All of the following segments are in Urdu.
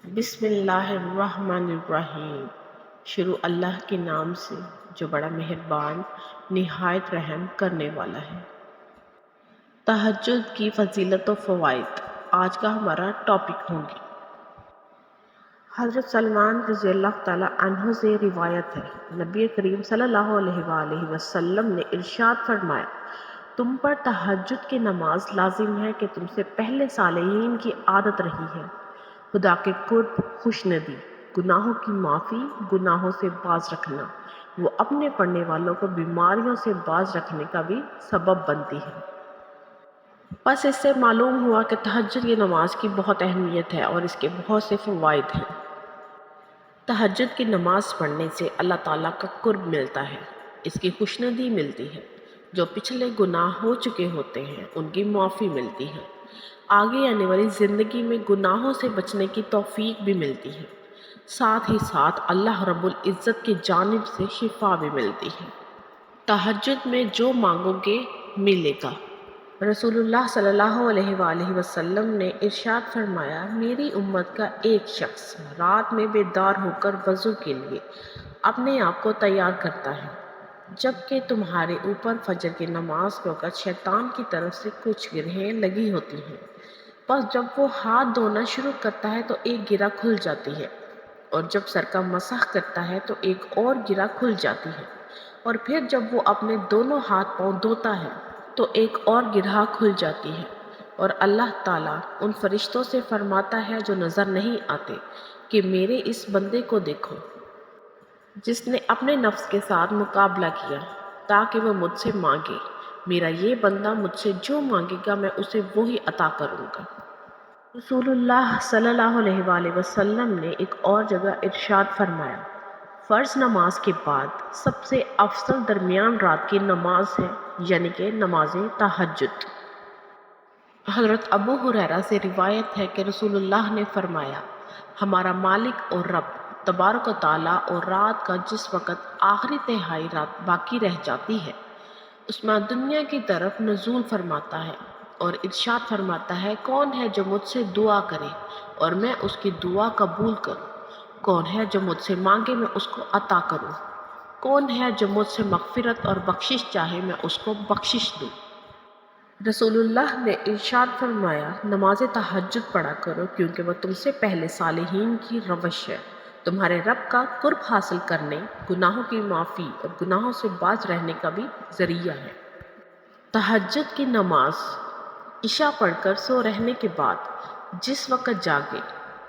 بسم اللہ الرحمن الرحیم۔ شروع اللہ کے نام سے جو بڑا مہربان نہایت رحم کرنے والا ہے۔ تہجد کی فضیلت و فوائد آج کا ہمارا ٹاپک ہوں گے۔ حضرت سلمان رضی اللہ تعالیٰ عنہ سے روایت ہے، نبی کریم صلی اللہ علیہ وآلہ وسلم نے ارشاد فرمایا، تم پر تہجد کی نماز لازم ہے کہ تم سے پہلے صالحین کی عادت رہی ہے۔ خدا کے قرب، خوشندی، گناہوں کی معافی، گناہوں سے باز رکھنا، وہ اپنے پڑھنے والوں کو بیماریوں سے باز رکھنے کا بھی سبب بنتی ہے۔ بس اس سے معلوم ہوا کہ تہجد کی نماز کی بہت اہمیت ہے اور اس کے بہت سے فوائد ہیں۔ تہجد کی نماز پڑھنے سے اللہ تعالیٰ کا قرب ملتا ہے، اس کی خوشندی ملتی ہے، جو پچھلے گناہ ہو چکے ہوتے ہیں ان کی معافی ملتی ہے، آگے آنے والی زندگی میں گناہوں سے بچنے کی توفیق بھی ملتی ہے، ساتھ ہی ساتھ اللہ رب العزت کی جانب سے شفا بھی ملتی ہے۔ تہجد میں جو مانگو گے ملے گا۔ رسول اللہ صلی اللہ علیہ وآلہ وسلم نے ارشاد فرمایا، میری امت کا ایک شخص رات میں بیدار ہو کر وضو کے لیے اپنے آپ کو تیار کرتا ہے، جبکہ تمہارے اوپر فجر کی نماز کے وقت شیطان کی طرف سے کچھ گرہیں لگی ہوتی ہیں، بس جب وہ ہاتھ دھونا شروع کرتا ہے تو ایک گرہ کھل جاتی ہے، اور جب سر کا مسح کرتا ہے تو ایک اور گرہ کھل جاتی ہے، اور پھر جب وہ اپنے دونوں ہاتھ پاؤں دھوتا ہے تو ایک اور گرہ کھل جاتی ہے، اور اللہ تعالیٰ ان فرشتوں سے فرماتا ہے جو نظر نہیں آتے کہ میرے اس بندے کو دیکھو، جس نے اپنے نفس کے ساتھ مقابلہ کیا تاکہ وہ مجھ سے مانگے، میرا یہ بندہ مجھ سے جو مانگے گا میں اسے وہی عطا کروں گا۔ رسول اللہ صلی اللہ علیہ وآلہ وسلم نے ایک اور جگہ ارشاد فرمایا، فرض نماز کے بعد سب سے افضل درمیان رات کی نماز ہے، یعنی کہ نماز تہجد۔ حضرت ابو ہریرہ سے روایت ہے کہ رسول اللہ نے فرمایا، ہمارا مالک اور رب تبارک و تعالیٰ اور رات کا جس وقت آخری تہائی رات باقی رہ جاتی ہے اس میں دنیا کی طرف نزول فرماتا ہے اور ارشاد فرماتا ہے، کون ہے جو مجھ سے دعا کرے اور میں اس کی دعا قبول کروں، کون ہے جو مجھ سے مانگے میں اس کو عطا کروں، کون ہے جو مجھ سے مغفرت اور بخشش چاہے میں اس کو بخشش دوں۔ رسول اللہ نے ارشاد فرمایا، نماز تہجد پڑھا کرو کیونکہ وہ تم سے پہلے صالحین کی روش ہے، تمہارے رب کا قرب حاصل کرنے، گناہوں کی معافی اور گناہوں سے باز رہنے کا بھی ذریعہ ہے۔ تہجد کی نماز عشاء پڑھ کر سو رہنے کے بعد جس وقت جاگے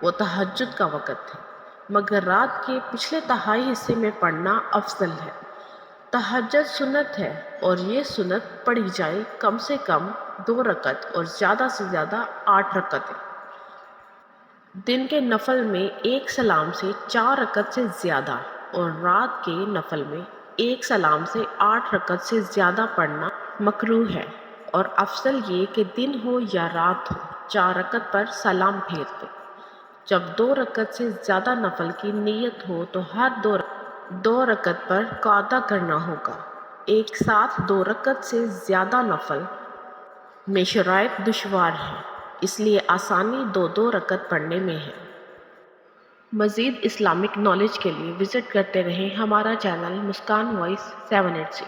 وہ تہجد کا وقت ہے، مگر رات کے پچھلے تہائی حصے میں پڑھنا افضل ہے۔ تہجد سنت ہے اور یہ سنت پڑھی جائے کم سے کم 2 رکعت اور زیادہ سے زیادہ 8 رکعتیں۔ دن کے نفل میں ایک سلام سے 4 رکعت سے زیادہ اور رات کے نفل میں ایک سلام سے 8 رکعت سے زیادہ پڑھنا مکروہ ہے، اور افضل یہ کہ دن ہو یا رات ہو 4 رکعت پر سلام پھیر دے۔ جب 2 رکعت سے زیادہ نفل کی نیت ہو تو ہر 2 رکعت پر قعدہ کرنا ہوگا۔ ایک ساتھ 2 رکعت سے زیادہ نفل میں شرائط دشوار ہے، اس لیے آسانی 2 رکعت پڑھنے میں ہے۔ مزید اسلامک نالج کے لیے وزٹ کرتے رہیں ہمارا چینل مسکان وائس 786۔